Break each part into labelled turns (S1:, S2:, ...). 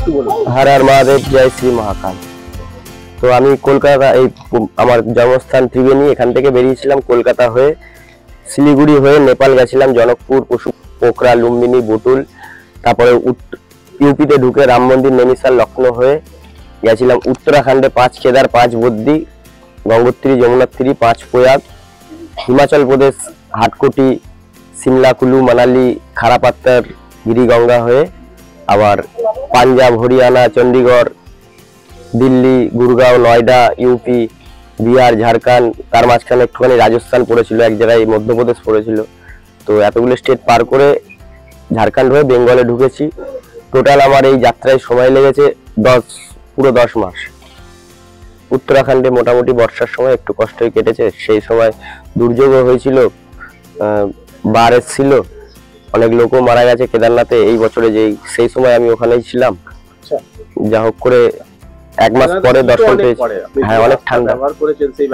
S1: हर हर महादेव, जय श्री महाकाल। তো আমি কলকাতা এই আমার জন্মস্থান ত্রিবেণী, এখান থেকে বেরিয়েছিলাম কলকাতা হয়ে, শিলিগুড়ি হয়ে নেপাল গেছিলাম, জনকপুর, পোখরা, লুম্বিনী, বুটুল, তারপরে ইউপিতে ঢুকে রাম মন্দির, নৈনিতাল, লখনৌ হয়ে গেছিলাম উত্তরাখণ্ডে 5 কেদার, 5 বদ্রি, গঙ্গোত্রী, যমুনোত্রী, 5 প্রয়াগ, হিমাচল প্রদেশ হাটকোটি, সিমলা, কুলু, মানালি, খারাপাত্তার, গিরিগঙ্গা হয়ে আবার পাঞ্জাব, হরিয়ানা, চণ্ডীগড়, দিল্লি, গুরগাঁও, নয়ডা, ইউপি, বিহার, ঝাড়খণ্ড, তার মাঝখানে একটুখানি রাজস্থান পড়েছিল, এক জায়গায় মধ্যপ্রদেশ পড়েছিল। তো এতগুলো স্টেট পার করে ঝাড়খণ্ড হয়ে বেঙ্গলে ঢুকেছি। টোটাল আমার এই যাত্রায় সময় লেগেছে পুরো 10 মাস। উত্তরাখণ্ডে মোটামুটি বর্ষার সময় একটু কষ্টই কেটেছে, সেই সময় দুর্যোগও হয়েছিল, বাড় এসেছিল, অনেক লোকও মারা গেছে কেদারনাথে এই বছরে, সেই সময় আমি ওখানেই ছিলাম। যা হোক করে 1 মাস পরে দর্শন পেয়েছি। হ্যাঁ, অনেক ঠান্ডা।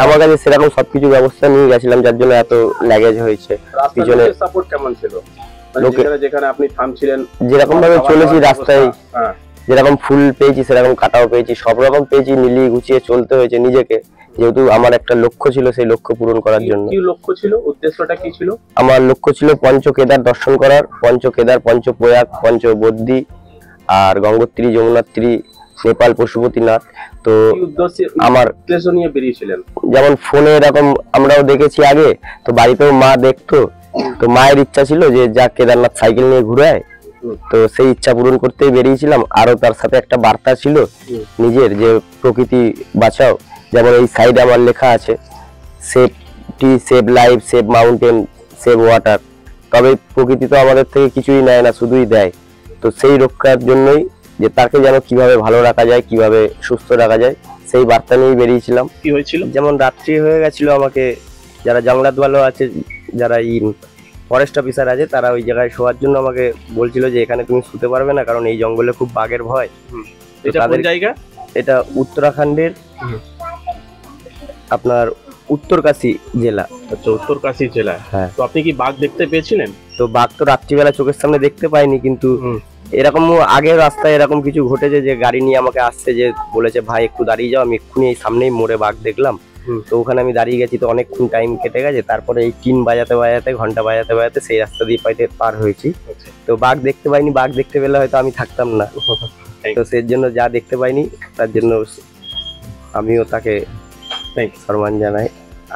S1: আমার কাছে সেরকম সবকিছু ব্যবস্থা নিয়ে গেছিলাম, যার জন্য এত ল্যাগেজ হয়েছে। পিছনে
S2: সাপোর্ট কেমন ছিল? যেখানে আপনি থামছিলেন,
S1: যেরকম ভাবে চলেছি রাস্তায়, যেরকম ফুল পেয়েছি সেরকম কাটাও পেয়েছি, সব রকম পেয়েছি, মিলিয়ে গুছিয়ে চলতে হয়েছে নিজেকে, যেহেতু আমার একটা লক্ষ্য ছিল, সেই লক্ষ্য পূরণ করার জন্য।
S2: কি লক্ষ্য ছিল? উদ্দেশ্যটা কি ছিল?
S1: আমার লক্ষ্য ছিল পঞ্চকেদার দর্শন করার, পঞ্চকেদার, পঞ্চপ্রয়াগ, পঞ্চবদ্রী আর গঙ্গোত্রী, যমুনোত্রী, নেপাল, পশুপতিনাথ। তো আমার
S2: উদ্দেশ্য নিয়ে বেরিয়েছিলেন।
S1: যেমন ফোনে এরকম আমরাও দেখেছি আগে, তো বাড়িতেও মা দেখতো, তো মায়ের ইচ্ছা ছিল যে যা কেদারনাথ সাইকেল নিয়ে ঘুরে আয়, তো সেই ইচ্ছা পূরণ করতেই বেরিয়েছিলাম। আরো তার সাথে একটা বার্তা ছিল নিজের, যে প্রকৃতি বাঁচাও। যেমন এই সাইডে আমার লেখা আছে, save tree, save life, save mountain, save water. তবে প্রকৃতি তো আমাদের থেকে কিছুই নেয় না, শুধুই দেয়। তো সেই রক্ষার জন্যই, যে তাকে যেন কিভাবে ভালো রাখা যায়, কিভাবে সুস্থ রাখা যায়, সেই বার্তা নিয়েই বেরিয়েছিলাম।
S2: কি হয়েছিল?
S1: যেমন রাত্রি হয়ে গেছিল, আমাকে যারা জঙ্গলাতওয়ালা আছে, যারা ফরেস্ট অফিসার আছে, তারা ওই জায়গায় শোয়ার জন্য আমাকে বলছিল যে এখানে তুমি শুতে পারবে না, কারণ এই জঙ্গলে খুব বাঘের ভয়।
S2: তাদের জায়গা
S1: এটা উত্তরাখণ্ডের আপনার উত্তরকাশী জেলা।
S2: আচ্ছা, উত্তরকাশী জেলা।
S1: হ্যাঁ।
S2: তো আপনি কি বাঘ দেখতে পেয়েছিলেন?
S1: তো বাঘ তো রাত্রিবেলা চোখের সামনে দেখতে পাইনি, কিন্তু এরকম আগের রাস্তায় এরকম কিছু ঘটেছে যে গাড়ি নিয়ে আমাকে আসছে, যে বলেছে ভাই একটু দাঁড়িয়ে যাও, আমি এক্ষুনি এই সামনেই মোড়ে বাঘ দেখলাম। তো ওখানে আমি দাঁড়িয়ে গেছি, তো অনেকক্ষণ টাইম কেটে গেছে। তারপরে এই টিন বাজাতে বাজাতে, ঘন্টা বাজাতে বাজাতে সেই রাস্তা দিয়ে পার হয়েছি। তো বাঘ দেখতে পাইনি, বাঘ দেখতে পেলে হয়তো আমি থাকতাম না। তো সেই জন্য যা দেখতে পাইনি, তার জন্য আমিও তাকে সম্মান জানাই,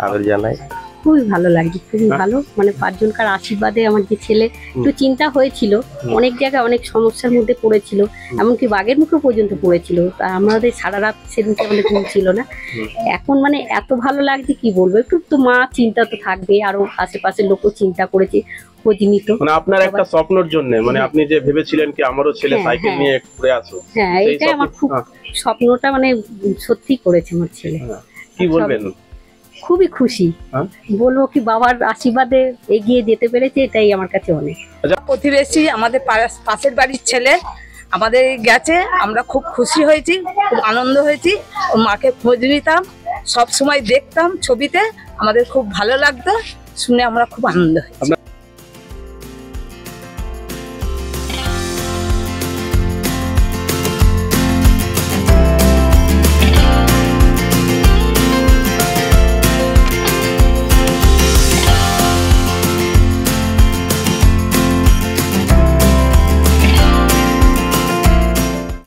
S1: আদর জানাই।
S3: খুবই ভালো লাগছে, খুবই ভালো। মানে 5 জনকার আশীর্বাদে আমার যে ছেলে একটু চিন্তা হয়েছিল, অনেক জায়গায় অনেক সমস্যার মধ্যে পড়েছিল, এমনকি বাঘের মুখে পর্যন্ত পড়েছিল। তা আমাদের সারা রাত সেদিনকে আমাদের ঘুম ছিল না। এখন মানে এত ভালো লাগছে কি বলবো, একটু তো মা চিন্তা তো থাকবে, আরো আশেপাশের লোকও চিন্তা করেছে, খোঁজ নিত।
S2: মানে আপনার একটা স্বপ্নের জন্য, মানে আপনি যে ভেবেছিলেন কি আমারও ছেলে সাইকেল নিয়ে ঘুরে আসো,
S3: হ্যাঁ, এটাই আমার খুব স্বপ্নটা মানে সত্যি করেছে আমার ছেলে।
S2: কি বলবেন?
S3: খুবই খুশি, বলবো কি বাবার আশীর্বাদে এগিয়ে যেতে পেরেছে, এটাই আমার কাছে অনেক।
S4: প্রতিবেশী আমাদের পাশের বাড়ির ছেলে আমাদের গেছে, আমরা খুব খুশি হয়েছি, খুব আনন্দ হয়েছি। ওর মাকে খোঁজ নিতাম, সব সময় দেখতাম ছবিতে, আমাদের খুব ভালো লাগতো, শুনে আমরা খুব আনন্দ হয়েছি।